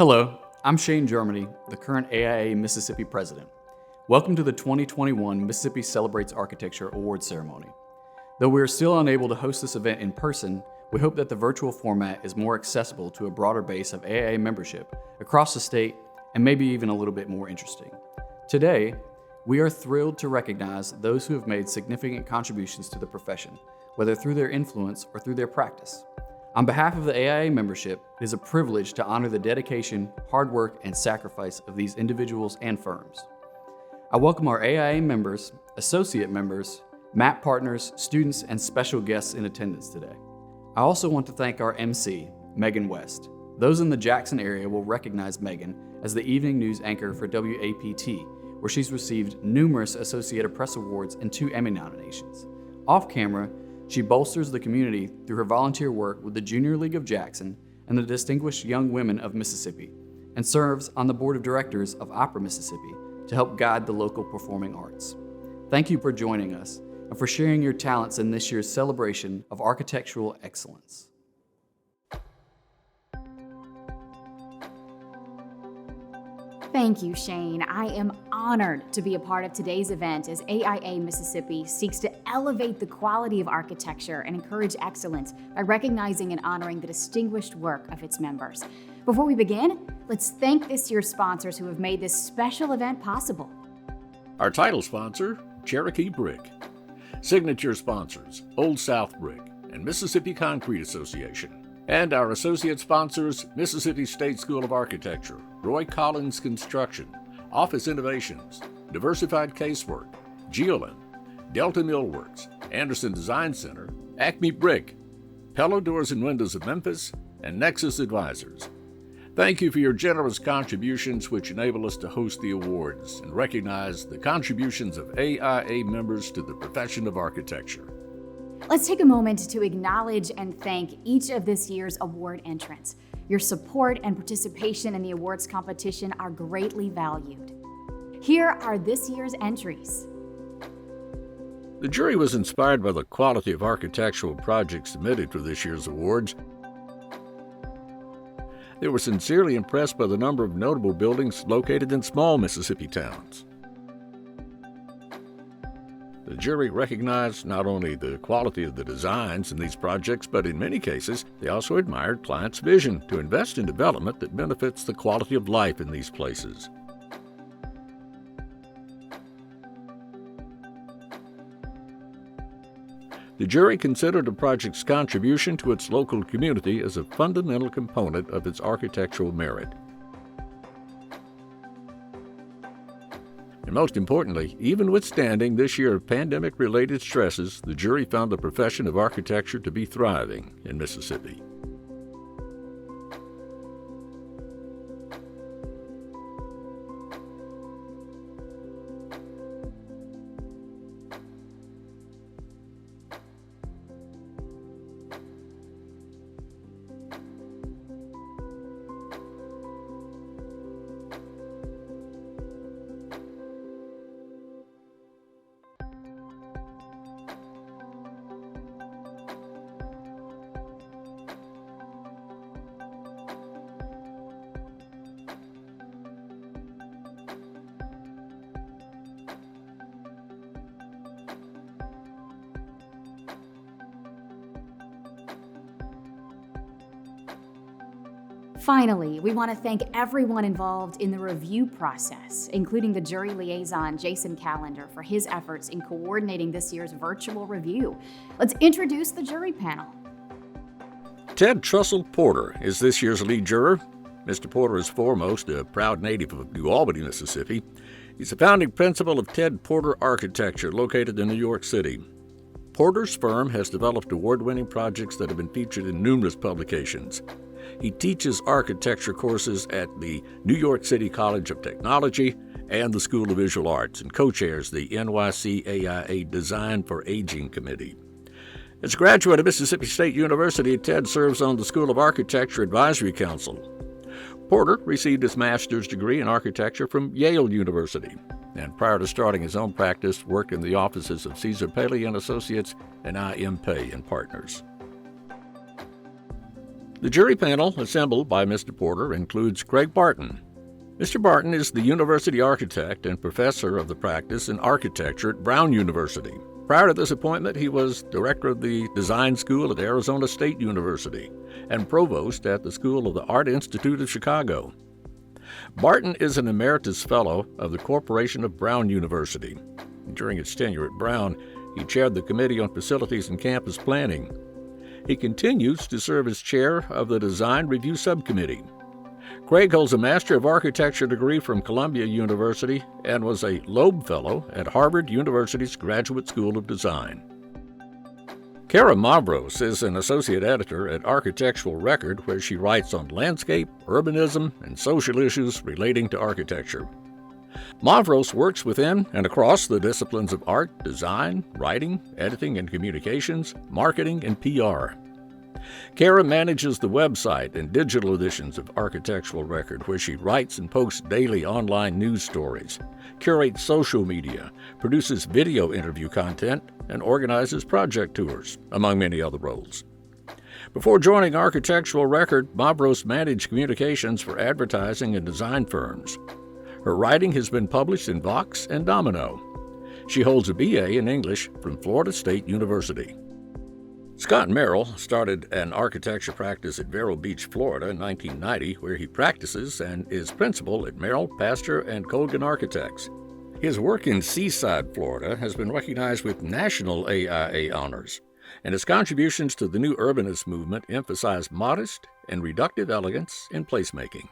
Hello, I'm Shane Germany, the current AIA Mississippi president. Welcome to the 2021 Mississippi Celebrates Architecture Award Ceremony. Though we are still unable to host this event in person, we hope that the virtual format is more accessible to a broader base of AIA membership across the state and maybe even a little bit more interesting. Today, we are thrilled to recognize those who have made significant contributions to the profession, whether through their influence or through their practice. On behalf of the AIA membership, it is a privilege to honor the dedication, hard work, and sacrifice of these individuals and firms. I welcome our AIA members, associate members, MAP partners, students, and special guests in attendance today. I also want to thank our MC, Megan West. Those in the Jackson area will recognize Megan as the evening news anchor for WAPT, where she's received numerous Associated Press Awards and 2 Emmy nominations. Off camera, she bolsters the community through her volunteer work with the Junior League of Jackson and the Distinguished Young Women of Mississippi, and serves on the board of directors of Opera Mississippi to help guide the local performing arts. Thank you for joining us and for sharing your talents in this year's celebration of architectural excellence. Thank you, Shane. I am honored to be a part of today's event as AIA Mississippi seeks to elevate the quality of architecture and encourage excellence by recognizing and honoring the distinguished work of its members. Before we begin, let's thank this year's sponsors who have made this special event possible. Our title sponsor, Cherokee Brick. Signature sponsors, Old South Brick and Mississippi Concrete Association. And our associate sponsors, Mississippi State School of Architecture, Roy Collins Construction, Office Innovations, Diversified Casework, Geolin, Delta Millworks, Anderson Design Center, Acme Brick, Pello Doors and Windows of Memphis, and Nexus Advisors. Thank you for your generous contributions which enable us to host the awards and recognize the contributions of AIA members to the profession of architecture. Let's take a moment to acknowledge and thank each of this year's award entrants. Your support and participation in the awards competition are greatly valued. Here are this year's entries. The jury was inspired by the quality of architectural projects submitted for this year's awards. They were sincerely impressed by the number of notable buildings located in small Mississippi towns. The jury recognized not only the quality of the designs in these projects, but in many cases, they also admired clients' vision to invest in development that benefits the quality of life in these places. The jury considered a project's contribution to its local community as a fundamental component of its architectural merit. And most importantly, even withstanding this year of pandemic-related stresses, the jury found the profession of architecture to be thriving in Mississippi. Finally, we want to thank everyone involved in the review process, including the jury liaison, Jason Callender, for his efforts in coordinating this year's virtual review. Let's introduce the jury panel. Ted Trussell Porter is this year's lead juror. Mr. Porter is foremost a proud native of New Albany, Mississippi. He's the founding principal of Ted Porter Architecture, located in New York City. Porter's firm has developed award-winning projects that have been featured in numerous publications. He teaches architecture courses at the New York City College of Technology and the School of Visual Arts and co-chairs the NYC AIA Design for Aging Committee. As a graduate of Mississippi State University, Ted serves on the School of Architecture Advisory Council. Porter received his master's degree in architecture from Yale University, and prior to starting his own practice, worked in the offices of Caesar Paley and Associates and I.M. Pei and Partners. The jury panel assembled by Mr. Porter includes Craig Barton. Mr. Barton is the university architect and professor of the practice in architecture at Brown University. Prior to this appointment, he was director of the design school at Arizona State University and provost at the School of the Art Institute of Chicago. Barton is an emeritus fellow of the Corporation of Brown University. During his tenure at Brown, he chaired the Committee on Facilities and Campus Planning. He continues to serve as chair of the Design Review Subcommittee. Craig holds a Master of Architecture degree from Columbia University and was a Loeb Fellow at Harvard University's Graduate School of Design. Kara Mavros is an associate editor at Architectural Record, where she writes on landscape, urbanism, and social issues relating to architecture. Mavros works within and across the disciplines of art, design, writing, editing and communications, marketing, and PR. Kara manages the website and digital editions of Architectural Record, where she writes and posts daily online news stories, curates social media, produces video interview content, and organizes project tours, among many other roles. Before joining Architectural Record, Mavros managed communications for advertising and design firms. Her writing has been published in Vox and Domino. She holds a BA in English from Florida State University. Scott Merrill started an architecture practice at Vero Beach, Florida in 1990, where he practices and is principal at Merrill, Pastor, and Colgan Architects. His work in Seaside, Florida has been recognized with national AIA honors, and his contributions to the new urbanist movement emphasize modest and reductive elegance in placemaking.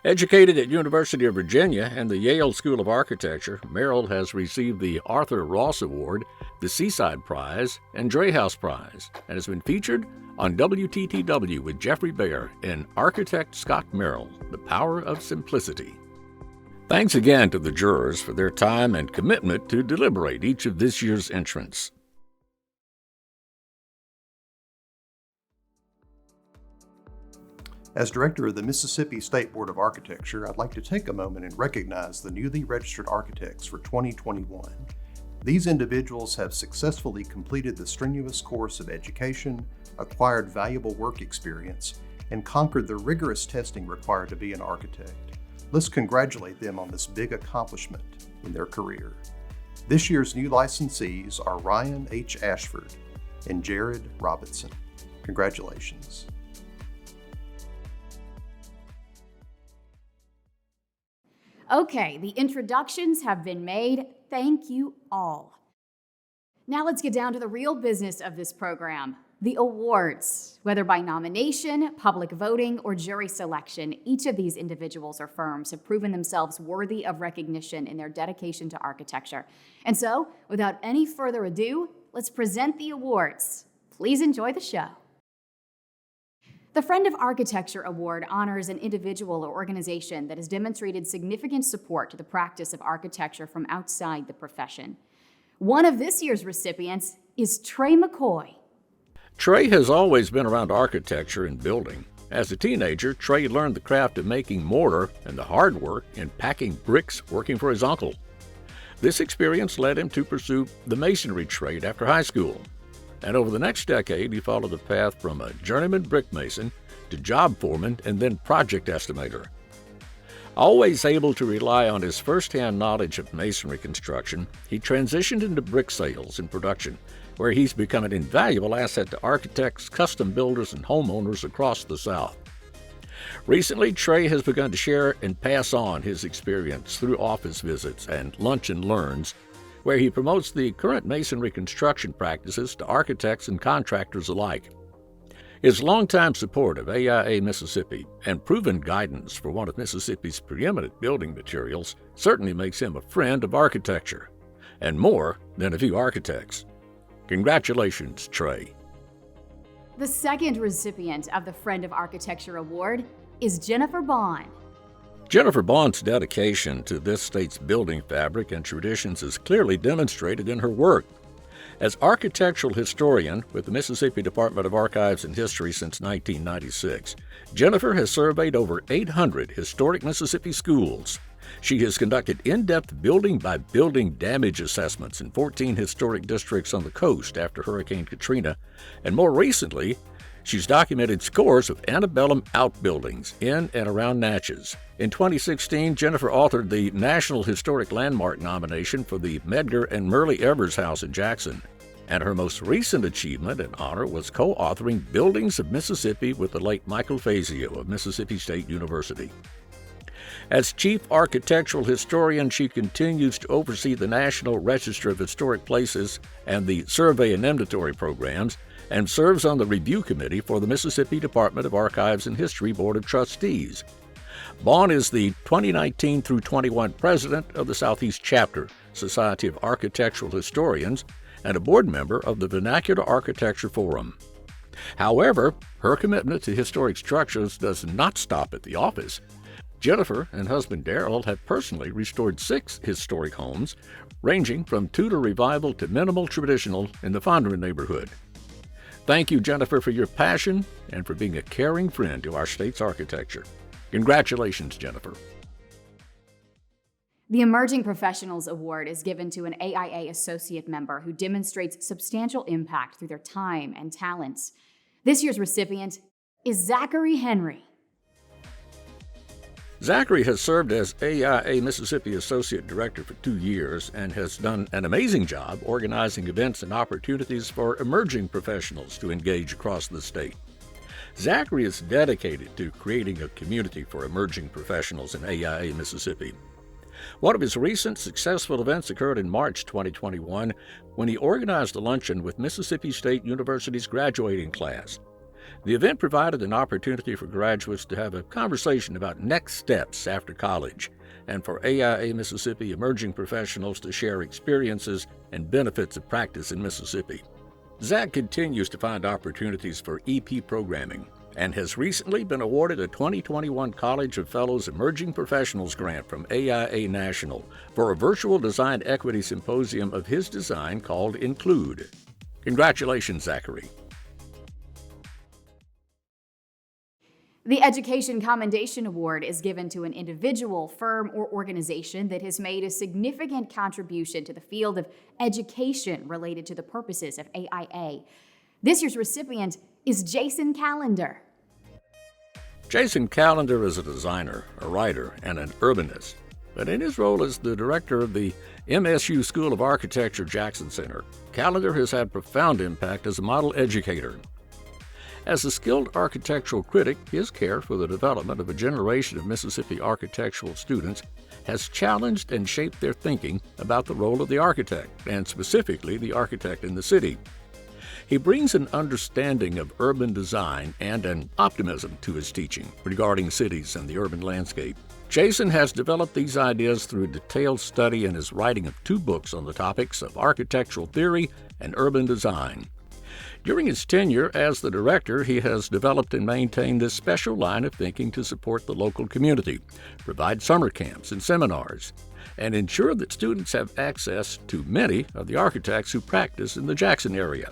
Educated at University of Virginia and the Yale School of Architecture, Merrill has received the Arthur Ross Award, the Seaside Prize, and Dreyhouse Prize, and has been featured on WTTW with Jeffrey Baer in Architect Scott Merrill, The Power of Simplicity. Thanks again to the jurors for their time and commitment to deliberate each of this year's entrants. As director of the Mississippi State Board of Architecture, I'd like to take a moment and recognize the newly registered architects for 2021. These individuals have successfully completed the strenuous course of education, acquired valuable work experience, and conquered the rigorous testing required to be an architect. Let's congratulate them on this big accomplishment in their career. This year's new licensees are Ryan H. Ashford and Jared Robinson. Congratulations. Okay, the introductions have been made. Thank you all. Now let's get down to the real business of this program, the awards. Whether by nomination, public voting, or jury selection, each of these individuals or firms have proven themselves worthy of recognition in their dedication to architecture. And so, without any further ado, let's present the awards. Please enjoy the show. The Friend of Architecture Award honors an individual or organization that has demonstrated significant support to the practice of architecture from outside the profession. One of this year's recipients is Trey McCoy. Trey has always been around architecture and building. As a teenager, Trey learned the craft of making mortar and the hard work in packing bricks working for his uncle. This experience led him to pursue the masonry trade after high school. And over the next decade, he followed the path from a journeyman brick mason to job foreman and then project estimator. Always able to rely on his first-hand knowledge of masonry construction, he transitioned into brick sales and production, where he's become an invaluable asset to architects, custom builders, and homeowners across the South. Recently, Trey has begun to share and pass on his experience through office visits and lunch and learns, where he promotes the current masonry construction practices to architects and contractors alike. His longtime support of AIA Mississippi and proven guidance for one of Mississippi's preeminent building materials certainly makes him a friend of architecture, and more than a few architects. Congratulations, Trey. The second recipient of the Friend of Architecture Award is Jennifer Bond. Jennifer Bond's dedication to this state's building fabric and traditions is clearly demonstrated in her work. As architectural historian with the Mississippi Department of Archives and History since 1996, Jennifer has surveyed over 800 historic Mississippi schools. She has conducted in-depth building-by-building damage assessments in 14 historic districts on the coast after Hurricane Katrina, and more recently, She's documented scores of antebellum outbuildings in and around Natchez. In 2016, Jennifer authored the National Historic Landmark nomination for the Medgar and Murley Evers House in Jackson. And her most recent achievement and honor was co-authoring Buildings of Mississippi with the late Michael Fazio of Mississippi State University. As Chief Architectural Historian, she continues to oversee the National Register of Historic Places and the Survey and Inventory programs, and serves on the Review Committee for the Mississippi Department of Archives and History Board of Trustees. Vaughn is the 2019 through 21 president of the Southeast Chapter, Society of Architectural Historians, and a board member of the Vernacular Architecture Forum. However, her commitment to historic structures does not stop at the office. Jennifer and husband Darrell have personally restored 6 historic homes, ranging from Tudor Revival to minimal traditional in the Fondren neighborhood. Thank you, Jennifer, for your passion and for being a caring friend to our state's architecture. Congratulations, Jennifer. The Emerging Professionals Award is given to an AIA associate member who demonstrates substantial impact through their time and talents. This year's recipient is Zachary Henry. Zachary has served as AIA Mississippi Associate Director for 2 years and has done an amazing job organizing events and opportunities for emerging professionals to engage across the state. Zachary is dedicated to creating a community for emerging professionals in AIA Mississippi. One of his recent successful events occurred in March 2021 when he organized a luncheon with Mississippi State University's graduating class. The event provided an opportunity for graduates to have a conversation about next steps after college, and for AIA Mississippi emerging professionals to share experiences and benefits of practice in Mississippi. Zach continues to find opportunities for EP programming and has recently been awarded a 2021 College of Fellows Emerging Professionals grant from AIA National for a virtual design equity symposium of his design called Include. Congratulations, Zachary. The Education Commendation Award is given to an individual, firm, or organization that has made a significant contribution to the field of education related to the purposes of AIA. This year's recipient is Jason Callender. Jason Callender is a designer, a writer, and an urbanist. But in his role as the director of the MSU School of Architecture Jackson Center, Callender has had profound impact as a model educator. As a skilled architectural critic, his care for the development of a generation of Mississippi architectural students has challenged and shaped their thinking about the role of the architect, and specifically the architect in the city. He brings an understanding of urban design and an optimism to his teaching regarding cities and the urban landscape. Jason has developed these ideas through detailed study and his writing of 2 books on the topics of architectural theory and urban design. During his tenure as the director, he has developed and maintained this special line of thinking to support the local community, provide summer camps and seminars, and ensure that students have access to many of the architects who practice in the Jackson area.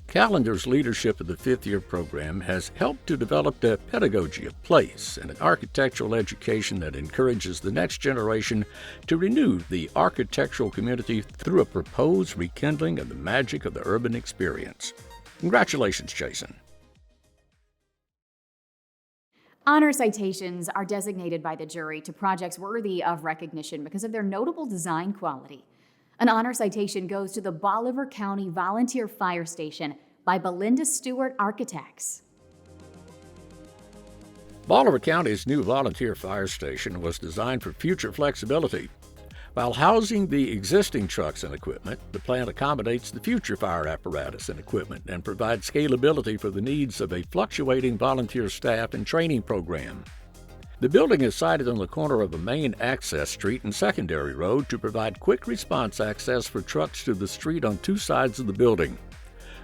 Callender's leadership of the 5th-year program has helped to develop a pedagogy of place and an architectural education that encourages the next generation to renew the architectural community through a proposed rekindling of the magic of the urban experience. Congratulations, Jason. Honor citations are designated by the jury to projects worthy of recognition because of their notable design quality. An honor citation goes to the Bolivar County Volunteer Fire Station by Belinda Stewart Architects. Bolivar County's new volunteer fire station was designed for future flexibility. While housing the existing trucks and equipment, the plant accommodates the future fire apparatus and equipment and provides scalability for the needs of a fluctuating volunteer staff and training program. The building is sited on the corner of a main access street and secondary road to provide quick response access for trucks to the street on 2 sides of the building.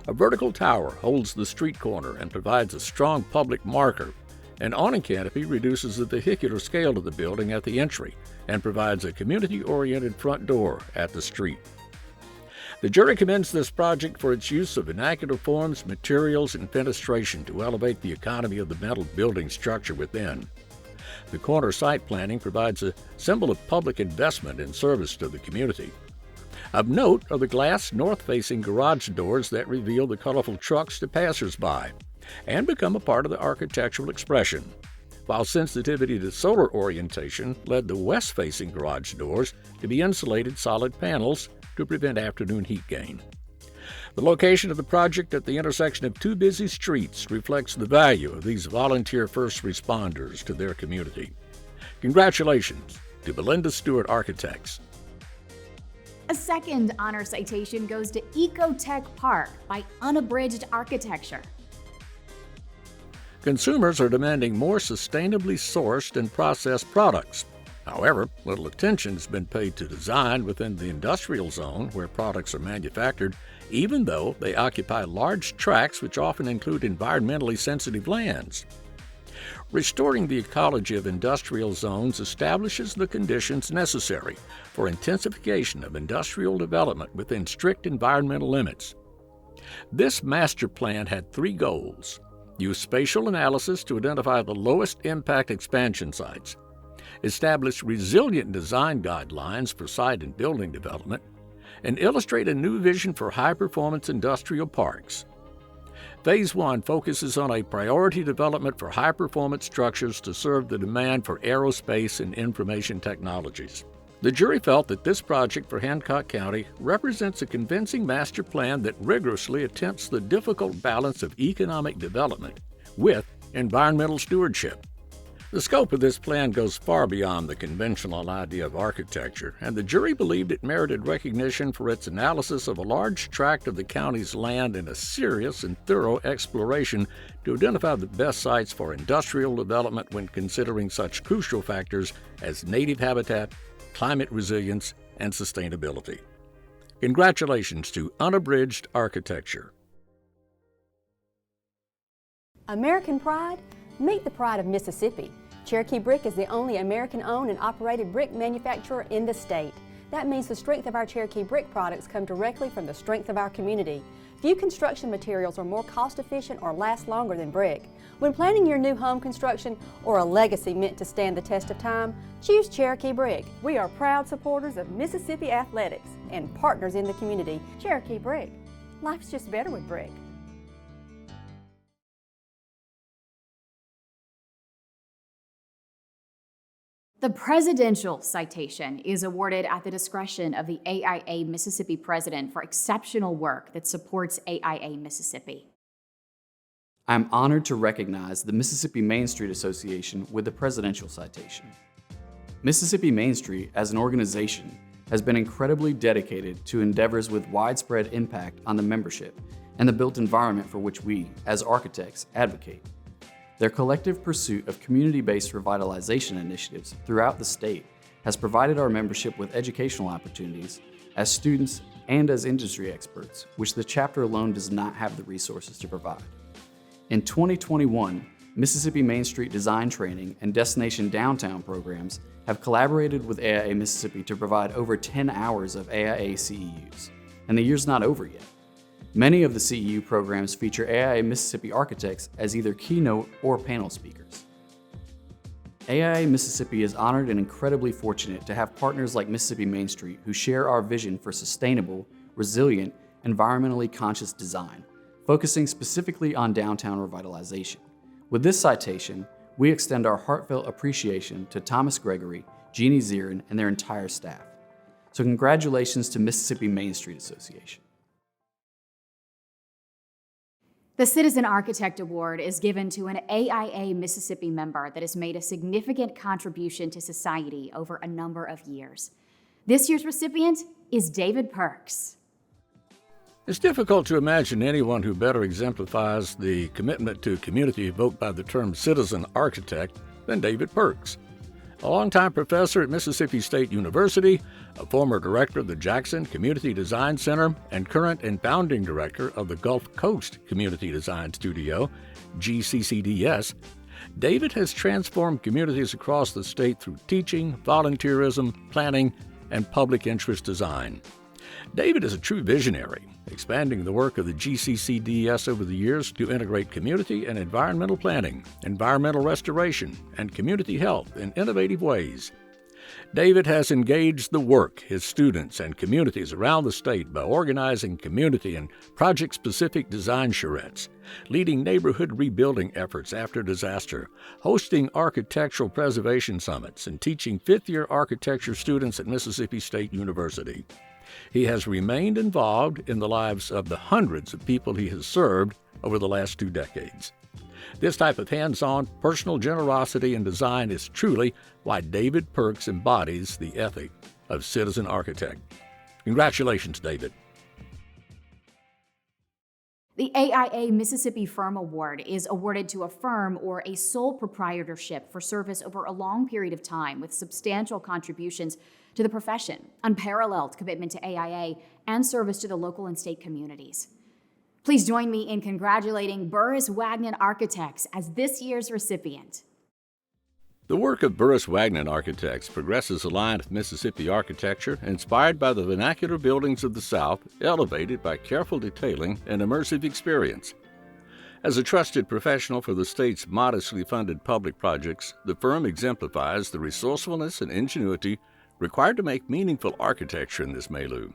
A vertical tower holds the street corner and provides a strong public marker. An awning canopy reduces the vehicular scale of the building at the entry and provides a community-oriented front door at the street. The jury commends this project for its use of vernacular forms, materials, and fenestration to elevate the economy of the metal building structure within. The corner site planning provides a symbol of public investment and service to the community. Of note are the glass north-facing garage doors that reveal the colorful trucks to passers-by. and become a part of the architectural expression, while sensitivity to solar orientation led the west-facing garage doors to be insulated solid panels to prevent afternoon heat gain. The location of the project at the intersection of two busy streets reflects the value of these volunteer first responders to their community. Congratulations to Belinda Stewart Architects. A second honor citation goes to Ecotech Park by Unabridged Architecture. Consumers are demanding more sustainably sourced and processed products. However, little attention has been paid to design within the industrial zone where products are manufactured, even though they occupy large tracts which often include environmentally sensitive lands. Restoring the ecology of industrial zones establishes the conditions necessary for intensification of industrial development within strict environmental limits. This master plan had three goals: use spatial analysis to identify the lowest impact expansion sites, establish resilient design guidelines for site and building development, and illustrate a new vision for high-performance industrial parks. Phase 1 focuses on a priority development for high-performance structures to serve the demand for aerospace and information technologies. The jury felt that this project for Hancock County represents a convincing master plan that rigorously attempts the difficult balance of economic development with environmental stewardship. The scope of this plan goes far beyond the conventional idea of architecture, and the jury believed it merited recognition for its analysis of a large tract of the county's land and a serious and thorough exploration to identify the best sites for industrial development when considering such crucial factors as native habitat, climate resilience, and sustainability. Congratulations to Unabridged Architecture. American pride? Meet the pride of Mississippi. Cherokee Brick is the only American-owned and operated brick manufacturer in the state. That means the strength of our Cherokee Brick products come directly from the strength of our community. Few construction materials are more cost-efficient or last longer than brick. When planning your new home construction or a legacy meant to stand the test of time, choose Cherokee Brick. We are proud supporters of Mississippi athletics and partners in the community. Cherokee Brick. Life's just better with brick. The Presidential Citation is awarded at the discretion of the AIA Mississippi President for exceptional work that supports AIA Mississippi. I'm honored to recognize the Mississippi Main Street Association with the Presidential Citation. Mississippi Main Street, as an organization, has been incredibly dedicated to endeavors with widespread impact on the membership and the built environment for which we, as architects, advocate. Their collective pursuit of community-based revitalization initiatives throughout the state has provided our membership with educational opportunities as students and as industry experts, which the chapter alone does not have the resources to provide. In 2021, Mississippi Main Street Design Training and Destination Downtown programs have collaborated with AIA Mississippi to provide over 10 hours of AIA CEUs, and the year's not over yet. Many of the CEU programs feature AIA Mississippi architects as either keynote or panel speakers. AIA Mississippi is honored and incredibly fortunate to have partners like Mississippi Main Street who share our vision for sustainable, resilient, environmentally conscious design, focusing specifically on downtown revitalization. With this citation, we extend our heartfelt appreciation to Thomas Gregory, Jeannie Zirin, and their entire staff. So congratulations to Mississippi Main Street Association. The Citizen Architect Award is given to an AIA Mississippi member that has made a significant contribution to society over a number of years. This year's recipient is David Perks. It's difficult to imagine anyone who better exemplifies the commitment to community evoked by the term citizen architect than David Perks. A longtime professor at Mississippi State University, a former director of the Jackson Community Design Center, and current and founding director of the Gulf Coast Community Design Studio, GCCDS, David has transformed communities across the state through teaching, volunteerism, planning, and public interest design. David is a true visionary, expanding the work of the GCCDS over the years to integrate community and environmental planning, environmental restoration, and community health in innovative ways. David has engaged the work, his students, and communities around the state by organizing community and project-specific design charrettes, leading neighborhood rebuilding efforts after disaster, hosting architectural preservation summits, and teaching fifth-year architecture students at Mississippi State University. He has remained involved in the lives of the hundreds of people he has served over the last 2 decades. This type of hands-on, personal generosity and design is truly why David Perks embodies the ethic of citizen architect. Congratulations, David. The AIA Mississippi Firm Award is awarded to a firm or a sole proprietorship for service over a long period of time with substantial contributions to the profession, unparalleled commitment to AIA, and service to the local and state communities. Please join me in congratulating Burris Wagner Architects as this year's recipient. The work of Burris Wagner Architects progresses a line of Mississippi architecture inspired by the vernacular buildings of the South, elevated by careful detailing and immersive experience. As a trusted professional for the state's modestly funded public projects, the firm exemplifies the resourcefulness and ingenuity required to make meaningful architecture in this milieu.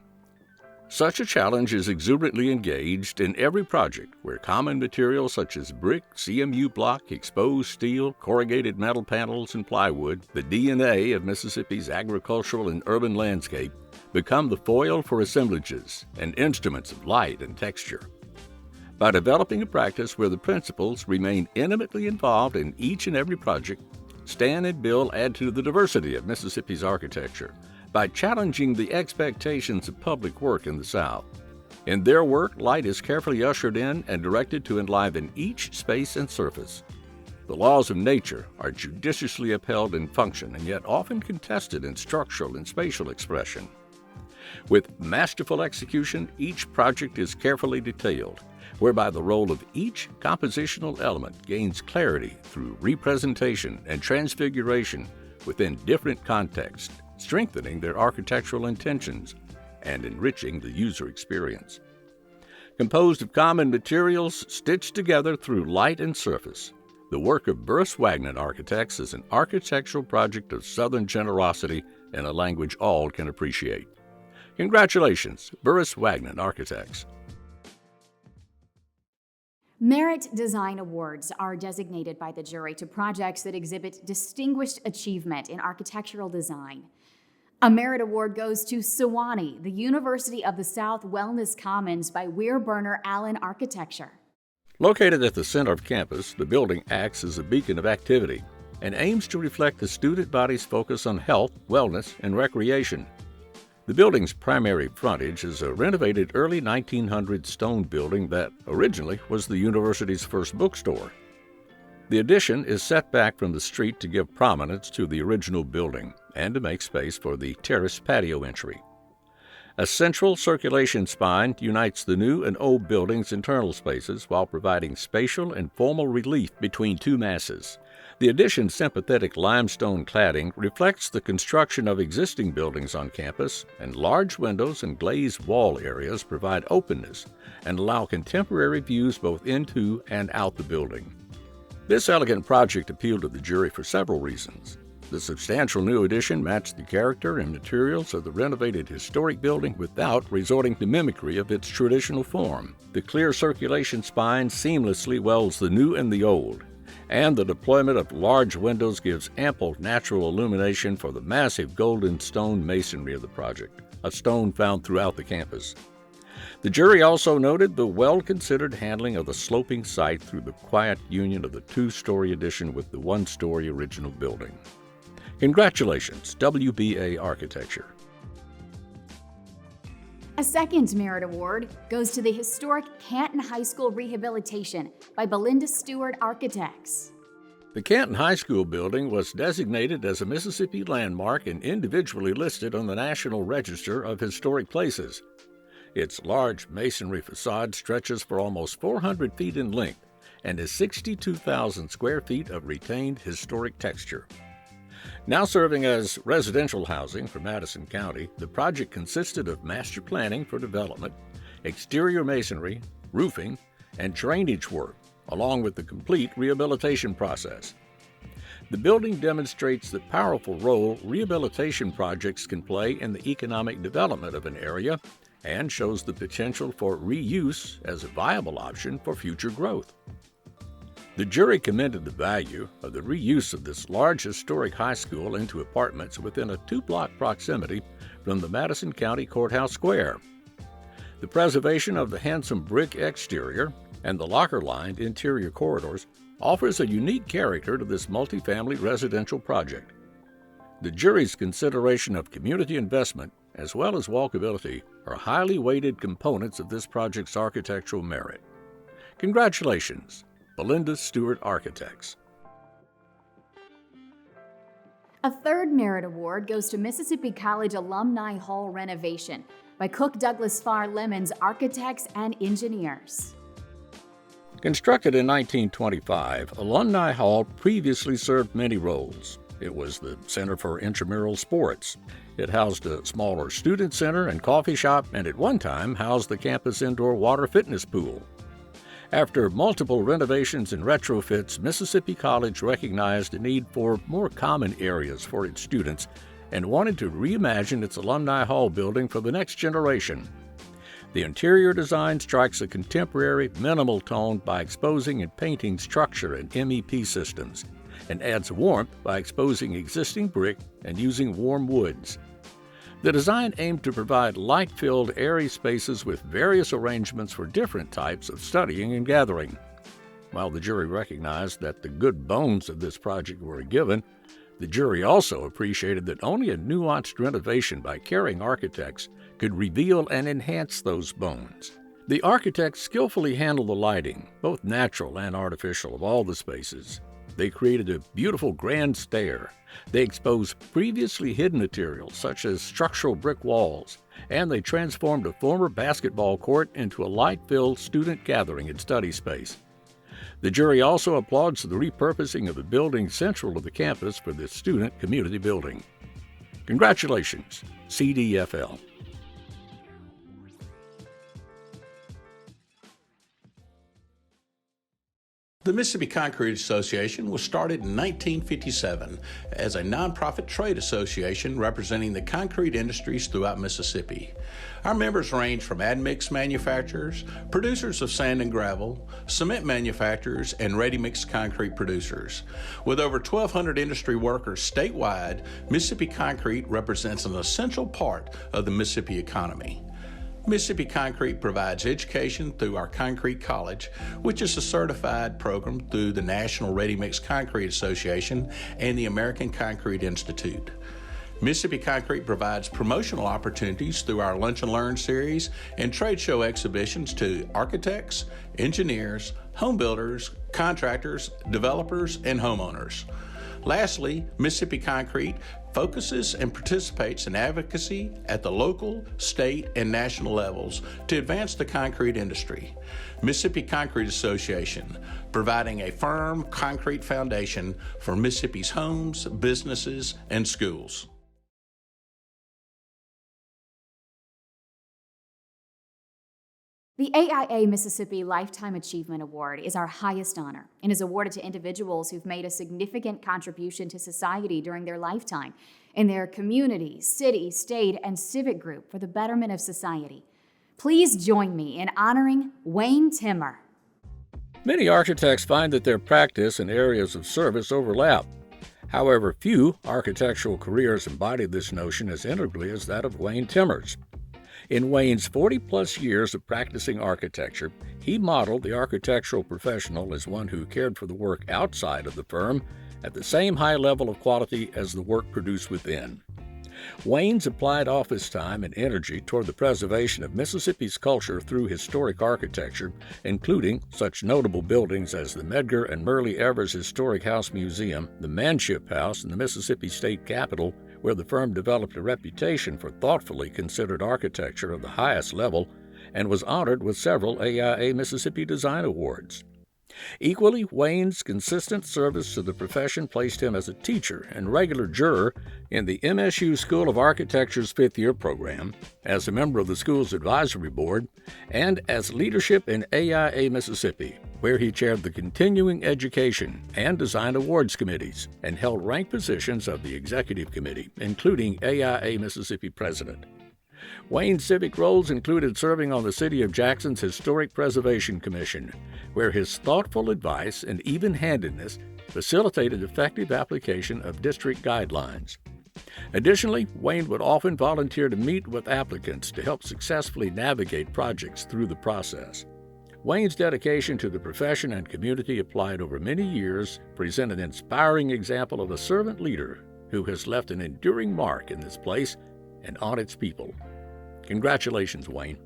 Such a challenge is exuberantly engaged in every project where common materials such as brick, CMU block, exposed steel, corrugated metal panels, and plywood, the DNA of Mississippi's agricultural and urban landscape, become the foil for assemblages and instruments of light and texture. By developing a practice where the principals remain intimately involved in each and every project, Stan and Bill add to the diversity of Mississippi's architecture by challenging the expectations of public work in the South. In their work, light is carefully ushered in and directed to enliven each space and surface. The laws of nature are judiciously upheld in function and yet often contested in structural and spatial expression. With masterful execution, each project is carefully detailed, whereby the role of each compositional element gains clarity through representation and transfiguration within different contexts, strengthening their architectural intentions and enriching the user experience. Composed of common materials stitched together through light and surface, the work of Burris Wagner Architects is an architectural project of Southern generosity in a language all can appreciate. Congratulations, Burris Wagner Architects. Merit Design Awards are designated by the jury to projects that exhibit distinguished achievement in architectural design. A Merit Award goes to Sewanee, the University of the South Wellness Commons by Weirburner Allen Architecture. Located at the center of campus, the building acts as a beacon of activity and aims to reflect the student body's focus on health, wellness, and recreation. The building's primary frontage is a renovated early 1900s stone building that originally was the university's first bookstore. The addition is set back from the street to give prominence to the original building and to make space for the terrace patio entry. A central circulation spine unites the new and old building's internal spaces while providing spatial and formal relief between two masses. The addition's sympathetic limestone cladding reflects the construction of existing buildings on campus, and large windows and glazed wall areas provide openness and allow contemporary views both into and out the building. This elegant project appealed to the jury for several reasons. The substantial new addition matched the character and materials of the renovated historic building without resorting to mimicry of its traditional form. The clear circulation spine seamlessly welds the new and the old, and the deployment of large windows gives ample natural illumination for the massive golden stone masonry of the project, a stone found throughout the campus. The jury also noted the well-considered handling of the sloping site through the quiet union of the two-story addition with the one-story original building. Congratulations, WBA Architecture. A second Merit Award goes to the historic Canton High School Rehabilitation by Belinda Stewart Architects. The Canton High School building was designated as a Mississippi landmark and individually listed on the National Register of Historic Places. Its large masonry facade stretches for almost 400 feet in length and is 62,000 square feet of retained historic texture. Now serving as residential housing for Madison County, the project consisted of master planning for development, exterior masonry, roofing, and drainage work, along with the complete rehabilitation process. The building demonstrates the powerful role rehabilitation projects can play in the economic development of an area and shows the potential for reuse as a viable option for future growth. The jury commended the value of the reuse of this large historic high school into apartments within a 2-block proximity from the Madison County Courthouse Square. The preservation of the handsome brick exterior and the locker-lined interior corridors offers a unique character to this multifamily residential project. The jury's consideration of community investment as well as walkability are highly weighted components of this project's architectural merit. Congratulations, Belinda Stewart Architects. A third merit award goes to Mississippi College Alumni Hall renovation by Cook Douglas Farr Lemons Architects and Engineers. Constructed in 1925, Alumni Hall previously served many roles. It was the center for intramural sports. It housed a smaller student center and coffee shop, and at one time housed the campus indoor water fitness pool. After multiple renovations and retrofits, Mississippi College recognized a need for more common areas for its students and wanted to reimagine its Alumni Hall building for the next generation. The interior design strikes a contemporary, minimal tone by exposing and painting structure and MEP systems, and adds warmth by exposing existing brick and using warm woods. The design aimed to provide light-filled, airy spaces with various arrangements for different types of studying and gathering. While the jury recognized that the good bones of this project were a given, the jury also appreciated that only a nuanced renovation by caring architects could reveal and enhance those bones. The architects skillfully handled the lighting, both natural and artificial, of all the spaces. They created a beautiful grand stair. They exposed previously hidden materials such as structural brick walls, and they transformed a former basketball court into a light-filled student gathering and study space. The jury also applauds the repurposing of the building central to the campus for the student community building. Congratulations, CDFL. The Mississippi Concrete Association was started in 1957 as a nonprofit trade association representing the concrete industries throughout Mississippi. Our members range from admix manufacturers, producers of sand and gravel, cement manufacturers, and ready-mix concrete producers. With over 1,200 industry workers statewide, Mississippi Concrete represents an essential part of the Mississippi economy. Mississippi Concrete provides education through our Concrete College, which is a certified program through the National Ready Mix Concrete Association and the American Concrete Institute. Mississippi Concrete provides promotional opportunities through our Lunch and Learn series and trade show exhibitions to architects, engineers, home builders, contractors, developers, and homeowners. Lastly, Mississippi Concrete focuses and participates in advocacy at the local, state, and national levels to advance the concrete industry. Mississippi Concrete Association, providing a firm concrete foundation for Mississippi's homes, businesses, and schools. The AIA Mississippi Lifetime Achievement Award is our highest honor and is awarded to individuals who've made a significant contribution to society during their lifetime in their community, city, state, and civic group for the betterment of society. Please join me in honoring Wayne Timmer. Many architects find that their practice and areas of service overlap. However, few architectural careers embody this notion as integrally as that of Wayne Timmer's. In Wayne's 40-plus years of practicing architecture, he modeled the architectural professional as one who cared for the work outside of the firm at the same high level of quality as the work produced within. Wayne's applied office time and energy toward the preservation of Mississippi's culture through historic architecture, including such notable buildings as the Medgar and Merle Evers Historic House Museum, the Manship House, and the Mississippi State Capitol, where the firm developed a reputation for thoughtfully considered architecture of the highest level and was honored with several AIA Mississippi Design Awards. Equally, Wayne's consistent service to the profession placed him as a teacher and regular juror in the MSU School of Architecture's fifth-year program, as a member of the school's advisory board, and as leadership in AIA Mississippi. where he chaired the Continuing Education and Design Awards Committees and held rank positions of the Executive Committee, including AIA Mississippi President. Wayne's civic roles included serving on the City of Jackson's Historic Preservation Commission, where his thoughtful advice and even-handedness facilitated effective application of district guidelines. Additionally, Wayne would often volunteer to meet with applicants to help successfully navigate projects through the process. Wayne's dedication to the profession and community applied over many years present an inspiring example of a servant leader who has left an enduring mark in this place and on its people. Congratulations, Wayne.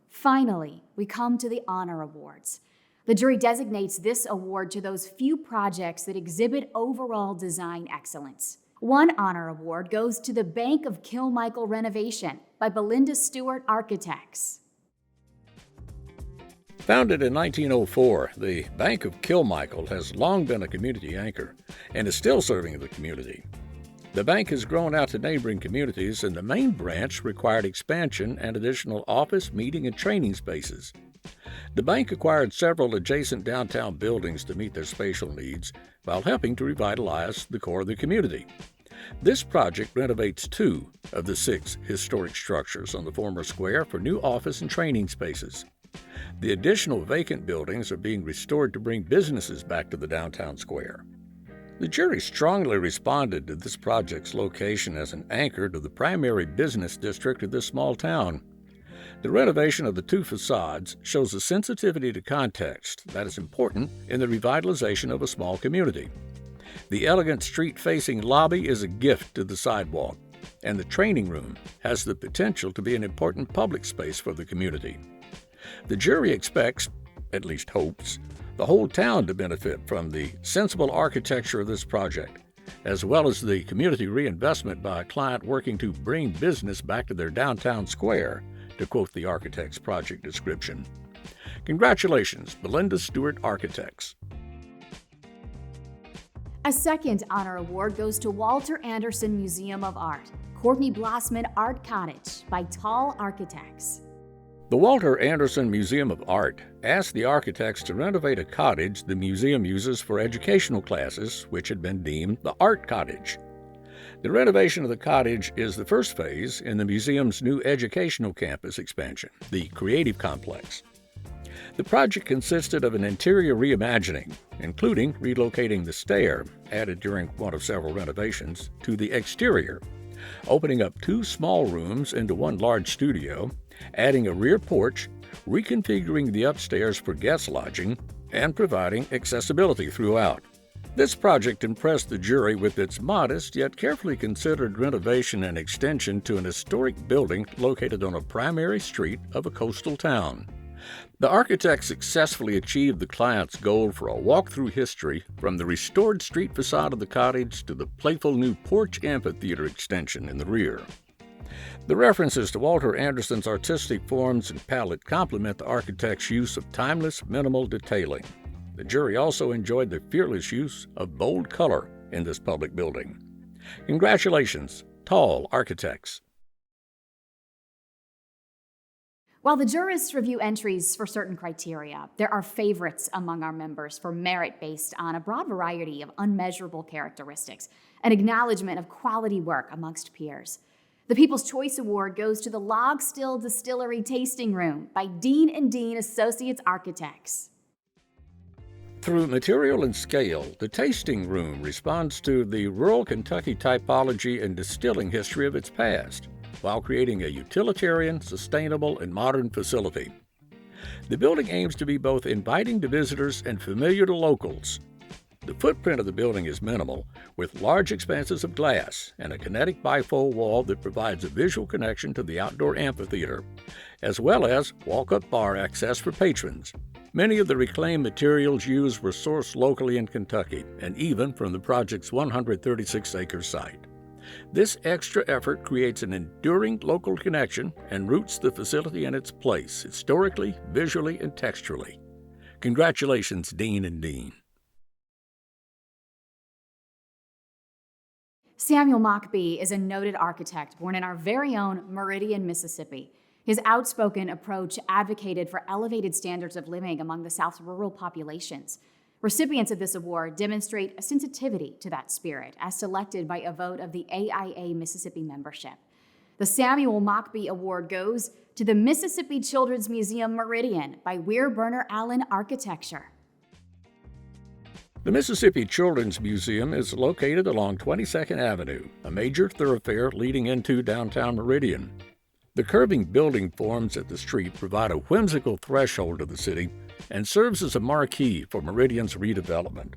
Finally, we come to the Honor Awards. The jury designates this award to those few projects that exhibit overall design excellence. One honor award goes to the Bank of Kilmichael renovation by Belinda Stewart Architects. Founded in 1904, the Bank of Kilmichael has long been a community anchor and is still serving the community. The bank has grown out to neighboring communities, and the main branch required expansion and additional office, meeting, and training spaces. The bank acquired several adjacent downtown buildings to meet their spatial needs while helping to revitalize the core of the community. This project renovates 2 of the 6 historic structures on the former square for new office and training spaces. The additional vacant buildings are being restored to bring businesses back to the downtown square. The jury strongly responded to this project's location as an anchor to the primary business district of this small town. The renovation of the 2 facades shows a sensitivity to context that is important in the revitalization of a small community. The elegant street-facing lobby is a gift to the sidewalk, and the training room has the potential to be an important public space for the community. The jury expects, at least hopes, the whole town to benefit from the sensible architecture of this project, as well as the community reinvestment by a client working to bring business back to their downtown square, to quote the architect's project description. Congratulations, Belinda Stewart Architects. A second honor award goes to Walter Anderson Museum of Art, Courtney Blossman Art Cottage by Tall Architects. The Walter Anderson Museum of Art asked the architects to renovate a cottage the museum uses for educational classes, which had been deemed the Art Cottage. The renovation of the cottage is the first phase in the museum's new educational campus expansion, the Creative Complex. The project consisted of an interior reimagining, including relocating the stair, added during one of several renovations, to the exterior, opening up 2 small rooms into 1 large studio, adding a rear porch, reconfiguring the upstairs for guest lodging, and providing accessibility throughout. This project impressed the jury with its modest yet carefully considered renovation and extension to an historic building located on a primary street of a coastal town. The architect successfully achieved the client's goal for a walk through history from the restored street facade of the cottage to the playful new porch amphitheater extension in the rear. The references to Walter Anderson's artistic forms and palette complement the architect's use of timeless, minimal detailing. The jury also enjoyed the fearless use of bold color in this public building. Congratulations, Tall Architects. While the jurists review entries for certain criteria, there are favorites among our members for merit based on a broad variety of unmeasurable characteristics, an acknowledgement of quality work amongst peers. The People's Choice Award goes to the Log Still Distillery Tasting Room by Dean & Dean Associates Architects. Through material and scale, the tasting room responds to the rural Kentucky typology and distilling history of its past, while creating a utilitarian, sustainable, and modern facility. The building aims to be both inviting to visitors and familiar to locals. The footprint of the building is minimal, with large expanses of glass and a kinetic bifold wall that provides a visual connection to the outdoor amphitheater, as well as walk-up bar access for patrons. Many of the reclaimed materials used were sourced locally in Kentucky, and even from the project's 136-acre site. This extra effort creates an enduring local connection and roots the facility in its place, historically, visually, and texturally. Congratulations, Dean & Dean. Samuel Mockbee is a noted architect born in our very own Meridian, Mississippi. His outspoken approach advocated for elevated standards of living among the South's rural populations. Recipients of this award demonstrate a sensitivity to that spirit, as selected by a vote of the AIA Mississippi membership. The Samuel Mockbee Award goes to the Mississippi Children's Museum Meridian by Weir Burner Allen Architecture. The Mississippi Children's Museum is located along 22nd Avenue, a major thoroughfare leading into downtown Meridian. The curving building forms at the street provide a whimsical threshold to the city and serves as a marquee for Meridian's redevelopment.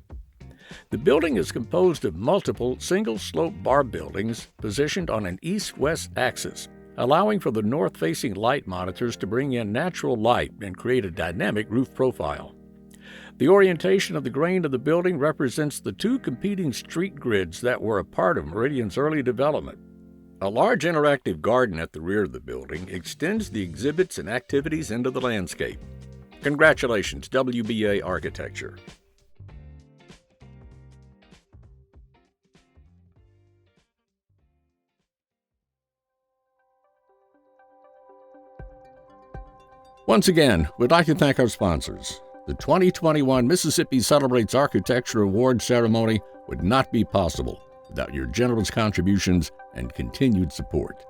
The building is composed of multiple single-slope bar buildings positioned on an east-west axis, allowing for the north-facing light monitors to bring in natural light and create a dynamic roof profile. The orientation of the grain of the building represents the two competing street grids that were a part of Meridian's early development. A large interactive garden at the rear of the building extends the exhibits and activities into the landscape. Congratulations, WBA Architecture. Once again, we'd like to thank our sponsors. The 2021 Mississippi Celebrates Architecture Award ceremony would not be possible without your generous contributions and continued support.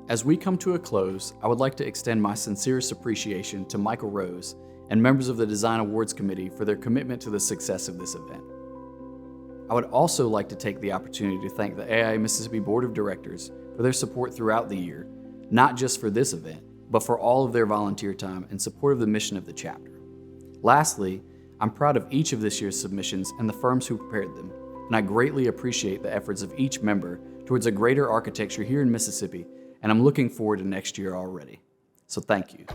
As we come to a close, I would like to extend my sincerest appreciation to Michael Rose and members of the Design Awards Committee for their commitment to the success of this event. I would also like to take the opportunity to thank the AIA Mississippi Board of Directors for their support throughout the year, not just for this event, but for all of their volunteer time in support of the mission of the chapter. Lastly, I'm proud of each of this year's submissions and the firms who prepared them, and I greatly appreciate the efforts of each member towards a greater architecture here in Mississippi, and I'm looking forward to next year already. So thank you.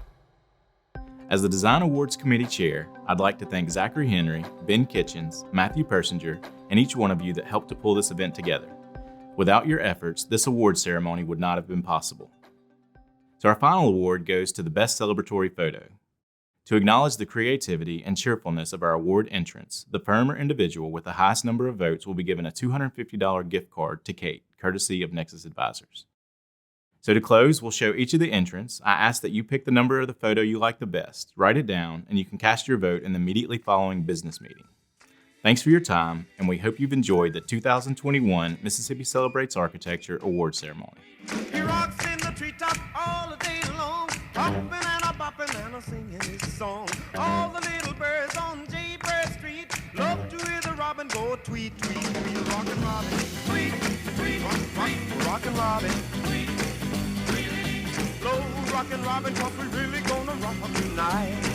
As the Design Awards Committee Chair, I'd like to thank Zachary Henry, Ben Kitchens, Matthew Persinger, and each one of you that helped to pull this event together. Without your efforts, this award ceremony would not have been possible. So our final award goes to the Best Celebratory Photo. To acknowledge the creativity and cheerfulness of our award entrants, the firm or individual with the highest number of votes will be given a $250 gift card to Kate, courtesy of Nexus Advisors. So to close, we'll show each of the entrants. I ask that you pick the number of the photo you like the best, write it down, and you can cast your vote in the immediately following business meeting. Thanks for your time, and we hope you've enjoyed the 2021 Mississippi Celebrates Architecture Award Ceremony. He rocks in the treetop all the day long, hopping and a bopping and a singing his song. All the little birds on Jaybird Street love to hear the robin go tweet, tweet, tweet. Rockin' Robin, tweet, tweet, rockin' Robin, tweet, tweet. Slow rockin' Robin, 'cause we really gonna rock tonight.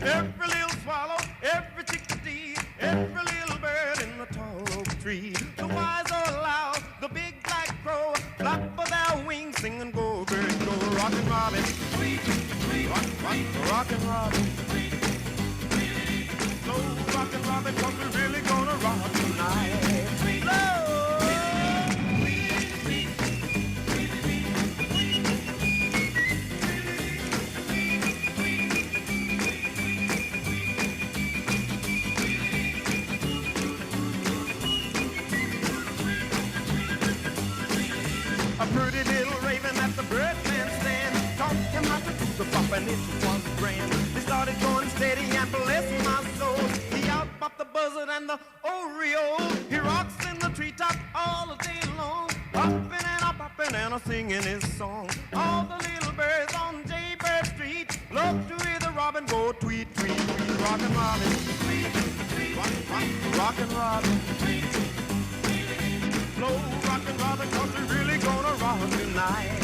Every little swallow, every chickadee, every little bird in the tall oak tree. The wise or loud, the big black crow, flap of their wings, sing and go, bird, go. Rockin' Robin, tweet, tweet, rockin' Robin, tweet, tweet. Slow rockin' Robin, 'cause we're really gonna rock tonight. Slow. Pretty little raven at the birdman stand taught him how to do the bop, and it was grand. They started going steady and bless my soul. He out-bopped the buzzard and the oriole. He rocks in the treetop all the day long, hopping and a bopping and a singing his song. All the little birds on Jaybird Street love to hear the robin go tweet, tweet, tweet. Rockin' Robin, tweet, tweet, rockin' Robin, tweet. Slow rockin' Robin, 'cause we're really gonna rock tonight.